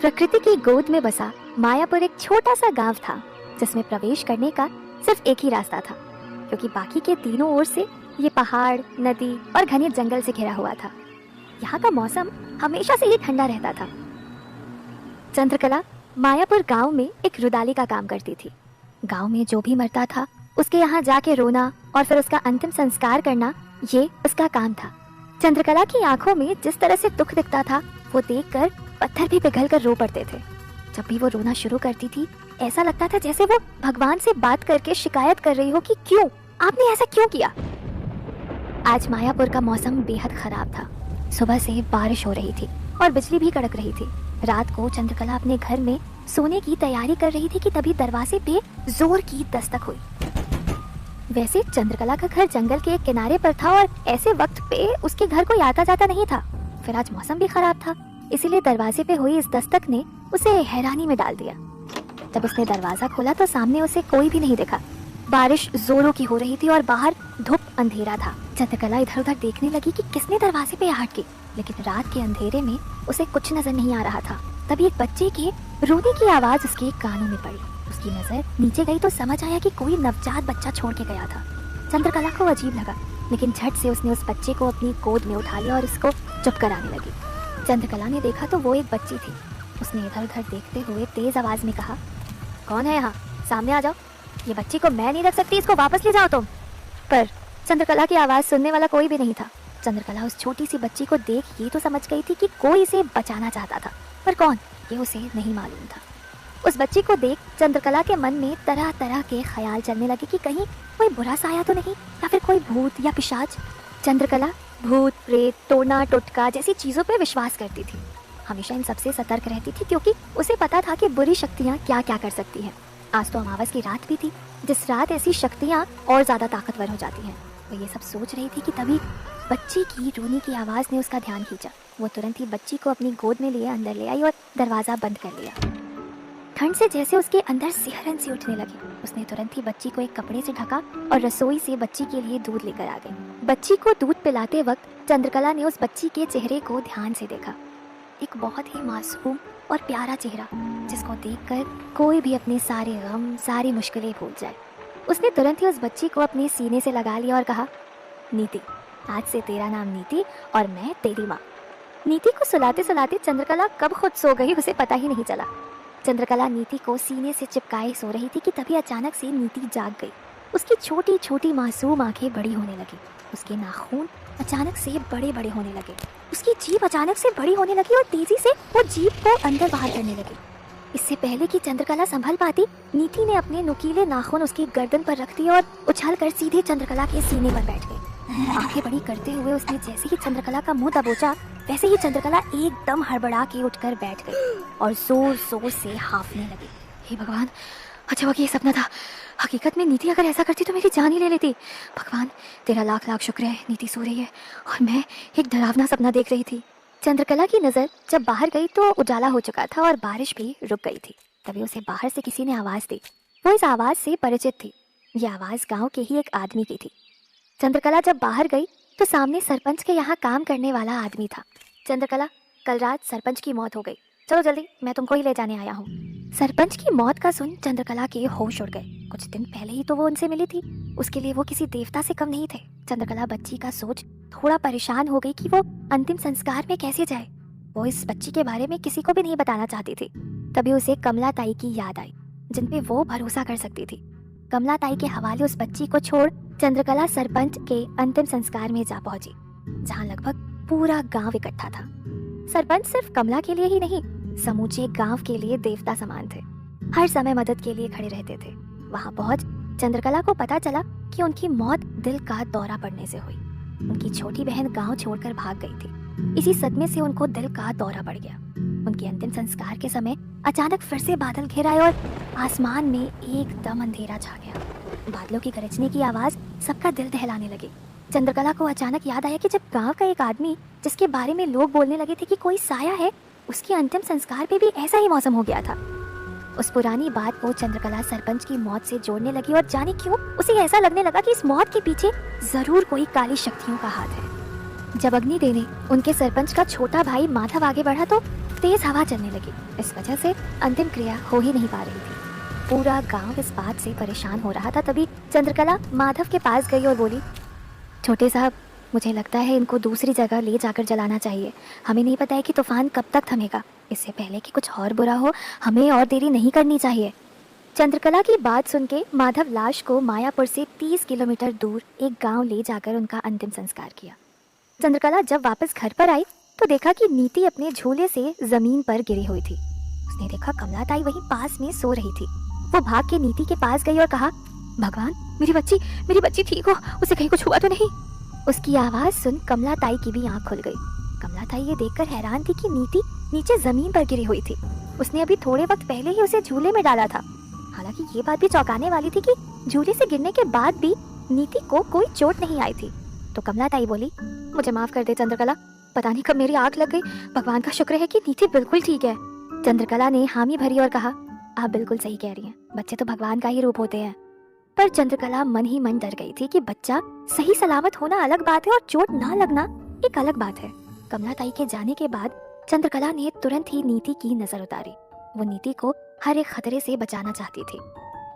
प्रकृति की गोद में बसा मायापुर एक छोटा सा गांव था जिसमें प्रवेश करने का सिर्फ एक ही रास्ता था, क्योंकि बाकी के तीनों ओर से ये पहाड़, नदी और घने जंगल से घिरा हुआ था। यहाँ का मौसम हमेशा से ही ठंडा रहता था। चंद्रकला मायापुर गांव में एक रुदाली का काम करती थी। गांव में जो भी मरता था उसके यहाँ जाके रोना और फिर उसका अंतिम संस्कार करना, ये उसका काम था। चंद्रकला की आंखों में जिस तरह से दुख दिखता था वो देखकर पत्थर भी पिघल कर रो पड़ते थे। जब भी वो रोना शुरू करती थी ऐसा लगता था जैसे वो भगवान से बात करके शिकायत कर रही हो कि क्यों, आपने ऐसा क्यों किया। आज मायापुर का मौसम बेहद खराब था। सुबह से बारिश हो रही थी और बिजली भी कड़क रही थी। रात को चंद्रकला अपने घर में सोने की तैयारी कर रही थी कि तभी दरवाजे पे जोर की दस्तक हुई। वैसे चंद्रकला का घर जंगल के एक किनारे पर था और ऐसे वक्त पे उसके घर कोई आता जाता नहीं था। फिर आज मौसम भी खराब था, इसीलिए दरवाजे पे हुई इस दस्तक ने उसे हैरानी में डाल दिया। जब उसने दरवाजा खोला तो सामने उसे कोई भी नहीं दिखा। बारिश जोरों की हो रही थी और बाहर धूप अंधेरा था। चंद्रकला इधर उधर देखने लगी कि किसने दरवाजे पे आहट की, लेकिन रात के अंधेरे में उसे कुछ नजर नहीं आ रहा था। तभी एक बच्चे के रोने की आवाज उसके कानों में पड़ी। उसकी नजर नीचे गई तो समझ आया कि कोई नवजात बच्चा छोड़ के गया था। चंद्रकला को अजीब लगा, लेकिन झट से उसने उस बच्चे को अपनी गोद में उठा लिया और उसको चुप कराने लगी। चंद्रकला ने देखा तो वो एक बच्ची थी। उसने इधर उधर देखते हुए तेज आवाज में कहा, कौन है यहाँ, सामने आ जाओ। ये बच्ची को मैं नहीं रख सकती, इसको वापस ले जाओ तुम। पर चंद्रकला की आवाज सुनने वाला कोई भी नहीं था। चंद्रकला उस छोटी सी बच्ची को देख ये तो समझ गई थी कि कोई इसे बचाना चाहता था, पर कौन ये उसे नहीं मालूम था। उस बच्ची को देख चंद्रकला के मन में तरह तरह के ख्याल चलने लगे कि कहीं कोई बुरा साया तो नहीं, या फिर कोई भूत या पिशाच। चंद्रकला भूत, प्रेत, टोना टोटका जैसी चीजों पर विश्वास करती थी। हमेशा इन सबसे सतर्क रहती थी, क्योंकि उसे पता था कि बुरी शक्तियाँ क्या क्या कर सकती हैं। आज तो अमावस की रात भी थी, जिस रात ऐसी शक्तियाँ और ज्यादा ताकतवर हो जाती हैं। वो ये सब सोच रही थी कि तभी बच्ची की रोने की आवाज ने उसका ध्यान खींचा। वो तुरंत ही बच्ची को अपनी गोद में लिए अंदर ले आई और दरवाजा बंद कर लिया। ठंड से जैसे उसके अंदर सिहरन सी उठने लगी। उसने तुरंत ही बच्ची को एक कपड़े से ढका और रसोई से बच्ची के लिए दूध लेकर आ गई। बच्ची को दूध पिलाते वक्त चंद्रकला ने उस बच्ची के चेहरे को ध्यान से देखा। एक बहुत ही मासूम और प्यारा चेहरा, जिसको देखकर कोई भी अपने सारे गम, सारी मुश्किलें भूल जाए। उसने तुरंत ही उस बच्ची को अपने सीने से लगा लिया और कहा, नीति, आज से तेरा नाम नीति और मैं तेरी माँ। नीति को सुलाते सुलाते चंद्रकला कब खुद सो गई उसे पता ही नहीं चला। चंद्रकला नीति को सीने से चिपकाए सो रही थी कि तभी अचानक से नीति जाग गई। उसकी छोटी छोटी मासूम आंखें बड़ी होने लगी। उसके नाखून अचानक से बड़े बड़े होने लगे। उसकी जीभ अचानक से बड़ी होने लगी और तेजी से वो जीभ को अंदर बाहर करने लगी। इससे पहले कि चंद्रकला संभल पाती, नीति ने अपने नुकीले नाखून उसकी गर्दन पर रख दिए और उछलकर सीधे चंद्रकला के सीने पर बैठ गई। आंखें बड़ी करते हुए उसने जैसे ही चंद्रकला का मुंह दबोचा, वैसे ही चंद्रकला एकदम हड़बड़ा के उठकर बैठ गई और जोर जोर से हांफने लगी। हे भगवान, अच्छा ये सपना था। हकीकत में नीति अगर ऐसा करती तो मेरी जान ही ले लेती। भगवान तेरा लाख लाख शुक्र है, नीति सो रही है और मैं एक डरावना सपना देख रही थी। चंद्रकला की नजर जब बाहर गई तो उजाला हो चुका था और बारिश भी रुक गई थी। तभी उसे बाहर से किसी ने आवाज दी। वो इस आवाज से परिचित थी। ये आवाज गांव के ही एक आदमी की थी। चंद्रकला जब बाहर गई तो सामने सरपंच के यहाँ काम करने वाला आदमी था। चंद्रकला, कल रात सरपंच की मौत हो गई, चलो जल्दी, मैं तुमको ही ले जाने आया हूँ। सरपंच की मौत का सुन चंद्रकला के होश उड़ गए। कुछ दिन पहले ही तो वो उनसे मिली थी। उसके लिए वो किसी देवता से कम नहीं थे। चंद्रकला बच्ची का सोच थोड़ा परेशान हो गई कि वो अंतिम संस्कार में कैसे जाए। वो इस बच्ची के बारे में किसी को भी नहीं बताना चाहती थी। तभी उसे कमला ताई की याद आई, जिन पे वो भरोसा कर सकती थी। कमला ताई के हवाले उस बच्ची को छोड़ चंद्रकला सरपंच के अंतिम संस्कार में जा पहुंची, जहाँ लगभग पूरा गांव इकट्ठा था। सरपंच सिर्फ कमला के लिए ही नहीं, समूचे गांव के लिए देवता समान थे। हर समय मदद के लिए खड़े रहते थे। वहां पहुंच चंद्रकला को पता चला कि उनकी मौत दिल का दौरा पड़ने से हुई। उनकी छोटी बहन गांव छोड़कर भाग गई थी। इसी सदमे से उनको दिल का दौरा पड़ गया। उनके अंतिम संस्कार के समय अचानक फिर से बादल घिर आए और आसमान में एकदम अंधेरा छा गया। बादलों की गरजने की आवाज सबका दिल दहलाने लगी। चंद्रकला को अचानक याद आया कि जब गांव का एक आदमी, जिसके बारे में लोग बोलने लगे थे कि कोई साया है, उसके अंतिम संस्कार पे भी ऐसा ही मौसम हो गया था। उस पुरानी बात को चंद्रकला सरपंच की मौत से जोड़ने लगी और जाने क्यों उसे ऐसा लगने लगा कि इस मौत के पीछे जरूर कोई काली शक्तियों का हाथ है। जब अग्निदेव ने उनके सरपंच का छोटा भाई माधव आगे बढ़ा तो तेज हवा चलने लगी। इस वजह से अंतिम क्रिया हो ही नहीं पा रही थी। पूरा गांव इस बात से परेशान हो रहा था। तभी चंद्रकला माधव के पास गई और बोली, छोटे साहब, मुझे लगता है इनको दूसरी जगह ले जाकर जलाना चाहिए। हमें नहीं पता है कि तूफान कब तक थमेगा। इससे पहले कि कुछ और बुरा हो, हमें और देरी नहीं करनी चाहिए। चंद्रकला की बात सुन के माधव लाश को मायापुर से 30 किलोमीटर दूर एक गांव ले जाकर उनका अंतिम संस्कार किया। चंद्रकला जब वापस घर पर आई तो देखा कि नीति अपने झूले से जमीन पर गिरी हुई थी। उसने देखा कमलाताई वहीं पास में सो रही थी। वो भाग के नीति के पास गई और कहा, भगवान, मेरी बच्ची ठीक हो, उसे कहीं कुछ हुआ तो नहीं। उसकी आवाज सुन कमलाताई की भी आंख खुल गई। कमलाताई ये देखकर हैरान थी कि नीति नीचे जमीन पर गिरी हुई थी। उसने अभी थोड़े वक्त पहले ही उसे झूले में डाला था। हालांकि ये बात भी चौंकाने वाली थी कि झूले से गिरने के बाद भी नीति को कोई चोट नहीं आई थी। तो कमलाताई बोली, मुझे माफ कर दे चंद्रकला, पता नहीं कब मेरी आंख लग गई। भगवान का शुक्र है कि नीति बिल्कुल ठीक है। चंद्रकला ने हामी भरी और कहा, आप बिल्कुल सही कह रही हैं, बच्चे तो भगवान का ही रूप होते हैं। पर चंद्रकला मन ही मन डर गई थी कि बच्चा सही सलामत होना अलग बात है और चोट ना लगना एक अलग बात है। कमलाताई के जाने के बाद चंद्रकला ने तुरंत ही नीति की नजर उतारी। वो नीति को हर एक खतरे से बचाना चाहती थी।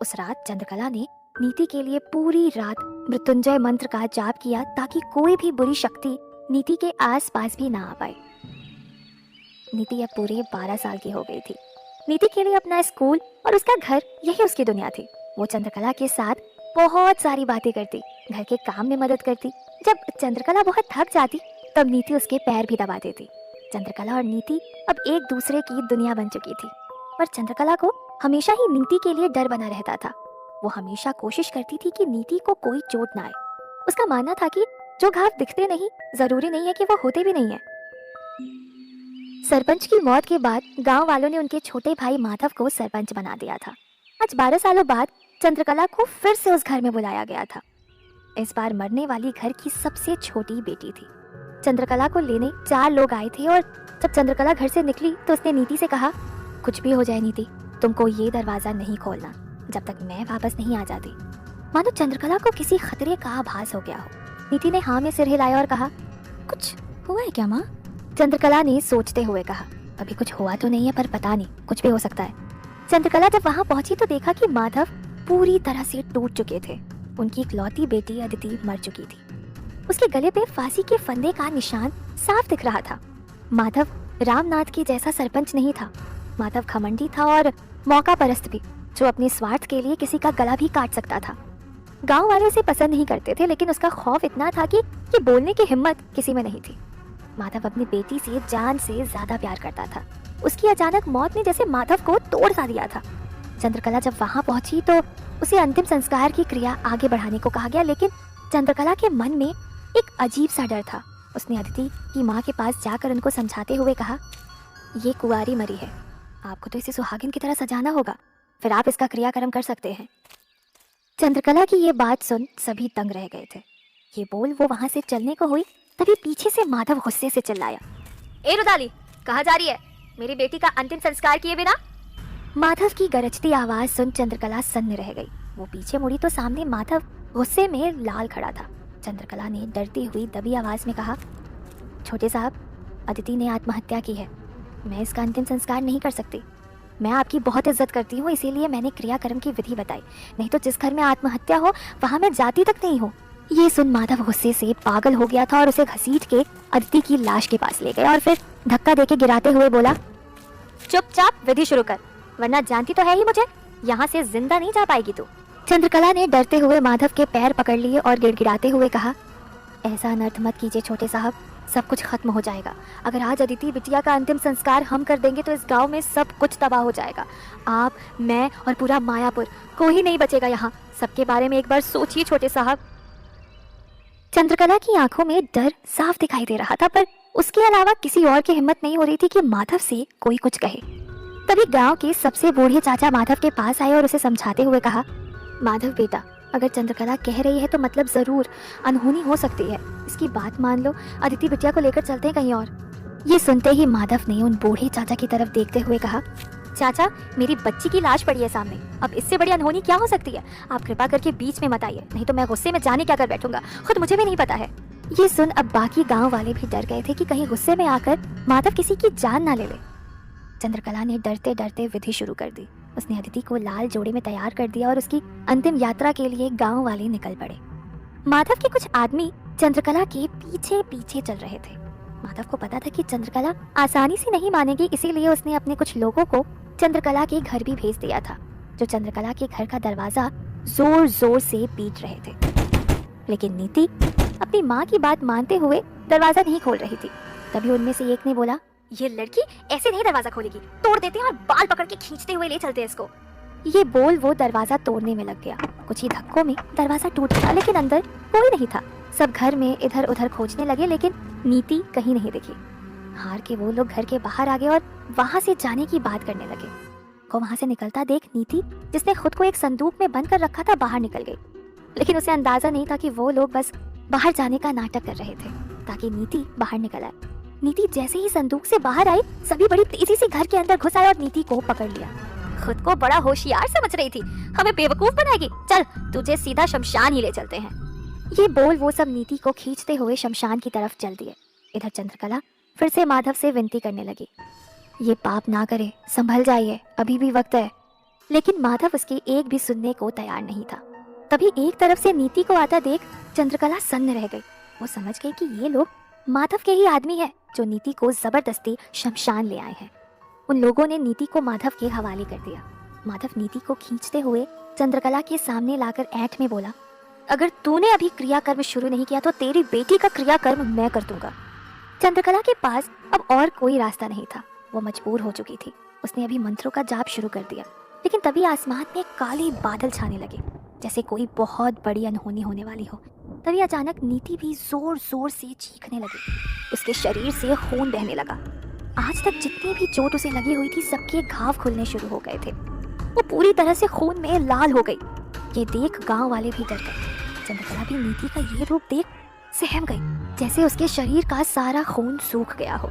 उस रात चंद्रकला ने नीति के लिए पूरी रात मृत्युंजय मंत्र का जाप किया ताकि कोई भी बुरी शक्ति नीति के आस पास भी ना आ पाए। नीति अब पूरे 12 साल की हो गई थी। नीति के लिए अपना स्कूल और उसका घर यही उसकी दुनिया थी। वो चंद्रकला के साथ बहुत सारी बातें करती, घर के काम में मदद करती। जब चंद्रकला बहुत थक जाती तब नीति उसके पैर भी दबा देती। चंद्रकला और नीति अब एक दूसरे की दुनिया बन चुकी थी। पर चंद्रकला को हमेशा ही नीति के लिए डर बना रहता था। वो हमेशा कोशिश करती थी कि नीति को कोई चोट ना आए। उसका मानना था कि जो घाव दिखते नहीं, जरूरी नहीं है कि वो होते भी नहीं है। सरपंच की मौत के बाद गांव वालों ने उनके छोटे भाई माधव को सरपंच बना दिया था। आज 12 सालों बाद चंद्रकला को फिर से उस घर में बुलाया गया था। इस बार मरने वाली घर की सबसे छोटी बेटी थी। चंद्रकला को लेने 4 लोग आए थे और जब चंद्रकला घर से निकली तो उसने नीति से कहा, कुछ भी हो जाए नीति, तुमको ये दरवाजा नहीं खोलना जब तक मैं वापस नहीं आ जाती। मानो चंद्रकला को किसी खतरे का आभास हो गया हो। नीति ने हाँ में सिर हिलाया और कहा, कुछ हुआ है क्या माँ? चंद्रकला ने सोचते हुए कहा, अभी कुछ हुआ तो नहीं है, पर पता नहीं, कुछ भी हो सकता है। चंद्रकला जब वहाँ पहुंची तो देखा कि माधव पूरी तरह से टूट चुके थे। उनकी इकलौती बेटी अदिति मर चुकी थी। उसके गले पे फांसी के फंदे का निशान साफ दिख रहा था। माधव रामनाथ के जैसा सरपंच नहीं था। माधव घमंडी था और मौका परस्त भी, जो अपने स्वार्थ के लिए किसी का गला भी काट सकता था। गांव वाले उसे पसंद नहीं करते थे, लेकिन उसका खौफ इतना था कि बोलने की हिम्मत किसी में नहीं थी। माधव अपनी बेटी से जान से ज्यादा प्यार करता था। उसकी अचानक मौत ने जैसे माधव को तोड़ सा दिया था। चंद्रकला जब वहां पहुंची तो उसे अंतिम संस्कार की क्रिया आगे बढ़ाने को कहा गया, लेकिन चंद्रकला के मन में एक अजीब सा डर था। उसने अदिति की माँ के पास जाकर उनको समझाते हुए कहा, ये कुंवारी मरी है, आपको तो इसे सुहागिन की तरह सजाना होगा, फिर आप इसका क्रियाक्रम कर सकते हैं। चंद्रकला की ये बात सुन सभी दंग रह गए थे। ये बोल वो वहां से चलने को हुई, तभी पीछे से माधव गुस्से से चिल्लाया, ए रुदाली, कहाँ जा रही है? मेरी बेटी का अंतिम संस्कार किए बिना? माधव की गरजती आवाज सुन चंद्रकला सन्न रह गई। वो पीछे मुड़ी तो सामने माधव गुस्से में लाल खड़ा था। चंद्रकला ने डरती हुई दबी आवाज में कहा, छोटे साहब, अदिति ने आत्महत्या की है, मैं इसका अंतिम संस्कार नहीं कर सकती। मैं आपकी बहुत इज्जत करती हूँ, इसीलिए मैंने क्रियाक्रम की विधि बताई, नहीं तो जिस घर में आत्महत्या हो वहाँ मैं जाती तक नहीं हूँ। ये सुन माधव गुस्से से पागल हो गया था और उसे घसीट के अदिति की लाश के पास ले गया और फिर धक्का देके गिराते हुए बोला, चुपचाप विधि शुरू कर, वरना जानती तो है ही मुझे, यहाँ से जिंदा नहीं जा पाएगी तू। चंद्रकला ने डरते हुए माधव के पैर पकड़ लिए और गिड़गिड़ाते हुए कहा, ऐसा अनर्थ मत कीजिए छोटे साहब, सब कुछ खत्म हो जाएगा। अगर आज अदिति बिटिया का अंतिम संस्कार हम कर देंगे तो इस गांव में सब कुछ तबाह हो जाएगा। आप, मैं और पूरा मायापुर, कोई नहीं बचेगा यहाँ। सबके बारे में एक बार सोचिए छोटे साहब। चंद्रकला की आंखों में डर साफ दिखाई दे रहा था, पर उसके अलावा किसी और की हिम्मत नहीं हो रही थी कि माधव से कोई कुछ कहे। तभी गांव के सबसे बूढ़े चाचा माधव के पास आए और उसे समझाते हुए कहा, माधव बेटा, अगर चंद्रकला कह रही है तो मतलब जरूर अनहोनी हो सकती है, इसकी बात मान लो, अदिति बिटिया को लेकर चलते हैं कहीं और। ये सुनते ही माधव ने उन बूढ़े चाचा की तरफ देखते हुए कहा, चाचा, मेरी बच्ची की लाश पड़ी है सामने, अब इससे बड़ी अनहोनी क्या हो सकती है? आप कृपा करके बीच में मत आइए, नहीं तो मैं गुस्से में जाने क्या कर बैठूंगा, खुद मुझे भी नहीं पता है। ये सुन अब बाकी गांव वाले भी डर गए थे कि कहीं गुस्से में आकर माधव किसी की जान ना ले ले। चंद्रकला ने डरते डरते विधि शुरू कर दी। उसने अदिति को लाल जोड़े में तैयार कर दिया और उसकी अंतिम यात्रा के लिए गांव वाले निकल पड़े। माधव के कुछ आदमी चंद्रकला के पीछे पीछे चल रहे थे। माधव को पता था कि चंद्रकला आसानी से नहीं मानेगी, इसीलिए उसने अपने कुछ लोगों को चंद्रकला के घर भी भेज दिया था, जो चंद्रकला के घर का दरवाजा जोर जोर से पीट रहे थे। लेकिन नीति अपनी माँ की बात मानते हुए दरवाजा नहीं खोल रही थी। तभी उनमें से एक ने बोला, ये लड़की ऐसे नहीं दरवाजा खोलेगी, तोड़ देते हैं और बाल पकड़ के खींचते हुए ले चलते हैं इसको। ये बोल वो दरवाजा तोड़ने में लग गया। कुछ ही धक्कों में दरवाजा टूट गया, लेकिन अंदर कोई नहीं था। सब घर में इधर उधर खोजने लगे, लेकिन नीति कहीं नहीं दिखी। हार के वो लोग घर के बाहर आ गए और वहां से जाने की बात करने लगे। को वहां से निकलता देख नीति, जिसने खुद को एक संदूक में बंद कर रखा था, बाहर निकल गई। लेकिन उसे अंदाजा नहीं था कि वो लोग बस बाहर जाने का नाटक कर रहे थे ताकि नीति बाहर निकल आए। नीति जैसे ही संदूक से बाहर आई, सभी बड़ी तेजी से घर के अंदर घुस आए और नीति को पकड़ लिया। खुद को बड़ा होशियार समझ रही थी, हमें बेवकूफ बनाएगी, चल तुझे सीधा शमशान ही ले चलते हैं। ये बोल वो सब नीति को खींचते हुए शमशान की तरफ चल दिए। इधर चंद्रकला फिर से माधव से विनती करने लगी, ये पाप ना करे, संभल जाइए, अभी भी वक्त है। लेकिन माधव उसकी एक भी सुनने को तैयार नहीं था। तभी एक तरफ से नीति को आता देख चंद्रकला सन्न रह गई। वो समझ गई कि ये लोग माधव के ही आदमी हैं जो नीति को जबरदस्ती शमशान ले आए हैं। उन लोगों ने नीति को माधव के हवाले कर दिया। माधव नीति को खींचते हुए चंद्रकला के सामने लाकर ऐंठ में बोला, अगर तूने अभी क्रियाकर्म शुरू नहीं किया तो तेरी बेटी का क्रियाकर्म मैं कर दूंगा। चंद्रकला के पास अब और कोई रास्ता नहीं था, वो मजबूर हो चुकी थी। उसने अभी मंत्रों का जाप शुरू कर दिया, लेकिन तभी आसमान में काले बादल छाने लगे, जैसे कोई बहुत बड़ी अनहोनी होने वाली हो। तभी अचानक नीति भी जोर जोर से चीखने लगी। उसके शरीर से खून बहने लगा। आज तक जितनी भी चोट उसे लगी हुई थी, सबके घाव खुलने शुरू हो गए थे। वो पूरी तरह से खून में लाल हो गई। ये देख गांव वाले भी डर गए। चंद्रकला भी नीति का ये रूप देख सहम गई, जैसे उसके शरीर का सारा खून सूख गया हो।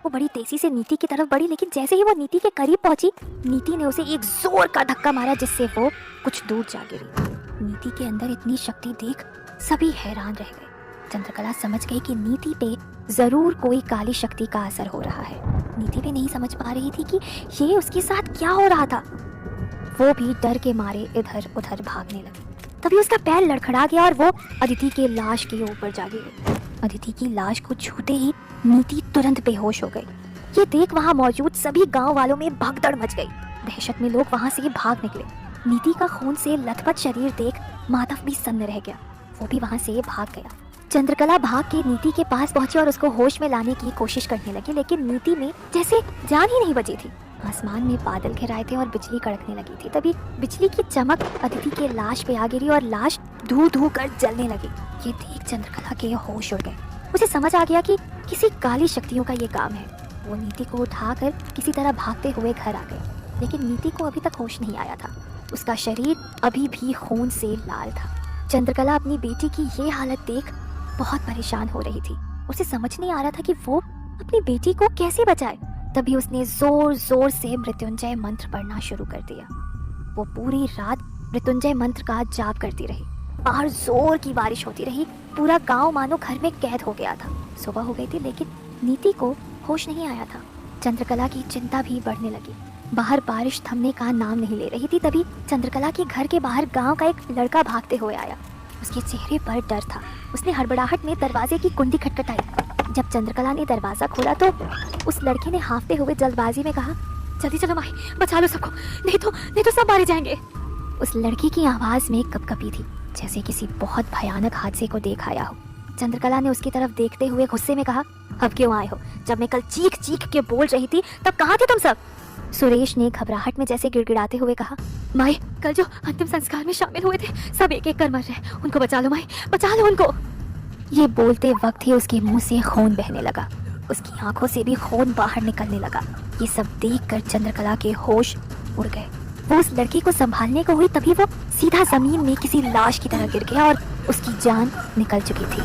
वो बड़ी तेजी से नीति की तरफ बढ़ी, लेकिन जैसे ही वो नीति के करीब पहुंची, नीति ने उसे एक जोर का धक्का मारा, जिससे वो कुछ दूर जा गिरी। नीति के अंदर इतनी शक्ति देख सभी हैरान रह गए। चंद्रकला समझ गई कि नीति पे जरूर कोई काली शक्ति का असर हो रहा है। नीति भी नहीं समझ पा रही थी कि ये उसके साथ क्या हो रहा था। वो भी डर के मारे इधर उधर भागने लगी। तभी उसका पैर लड़खड़ा गया और वो अदिति के लाश के ऊपर जा गिरी। अदिति की लाश को छूते ही नीति तुरंत बेहोश हो गई। ये देख वहाँ मौजूद सभी गांव वालों में भगदड़ मच गई। दहशत में लोग वहाँ से भाग निकले। नीति का खून से लथपथ शरीर देख माधव भी सन्न रह गया। वो भी वहाँ से भाग गया। चंद्रकला भाग के नीति के पास पहुंची और उसको होश में लाने की कोशिश करने लगी, लेकिन नीति में जैसे जान ही नहीं बची थी। आसमान में बादल घिराए थे और बिजली कड़कने लगी थी। तभी बिजली की चमक अदिति के लाश पे आ गिरी और लाश धू धू कर जलने लगी। ये देख चंद्रकला के होश उड़ गए। उसे समझ आ गया कि किसी काली शक्तियों का ये काम है। वो नीति को उठाकर किसी तरह भागते हुए घर आ गए, लेकिन नीति को अभी तक होश नहीं आया था। उसका शरीर अभी भी खून से लाल था। चंद्रकला अपनी बेटी की ये हालत देख बहुत परेशान हो रही थी। उसे समझ नहीं आ रहा था कि वो अपनी बेटी को कैसे बचाए। तभी उसने जोर जोर से मृत्युंजय मंत्र पढ़ना शुरू कर दिया। वो पूरी रात मृत्युंजय मंत्र का जाप करती रही। बाहर जोर की बारिश होती रही। पूरा गांव मानो घर में कैद हो गया था। सुबह हो गई थी, लेकिन नीति को होश नहीं आया था। चंद्रकला की चिंता भी बढ़ने लगी। बाहर बारिश थमने का नाम नहीं ले रही थी। तभी चंद्रकला के घर के बाहर गांव का एक लड़का भागते हुए आया। उसके चेहरे पर डर था। उसने हड़बड़ाहट में दरवाजे की कुंडी खटखटाई। जब चंद्रकला ने दरवाजा खोला तो उस लड़के ने हांफते हुए जल्दबाजी में कहा, जल्दी चलो माई, बचा लो सबको, नहीं तो सब मारे जाएंगे। उस लड़की की आवाज में कपकपी थी, जैसे किसी बहुत भयानक हादसे को देख आया हो। चंद्रकला ने उसकी तरफ देखते हुए गुस्से में कहा, अब क्यों आए हो? जब मैं कल चीख चीख के बोल रही थी तब कहाँ थे तुम सब? सुरेश ने घबराहट में जैसे गिड़गिड़ाते हुए कहा, माई, कल जो अंतिम संस्कार में शामिल हुए थे सब एक एक कर मर रहे, उनको बचा लो माई, बचा लो उनको। ये बोलते वक्त ही उसके मुंह से खून बहने लगा। उसकी आंखों से भी खून बाहर निकलने लगा। ये सब देखकर चंद्रकला के होश उड़ गए। वो उस लड़की को संभालने को हुई, तभी वो सीधा जमीन में किसी लाश की तरह गिर गया और उसकी जान निकल चुकी थी।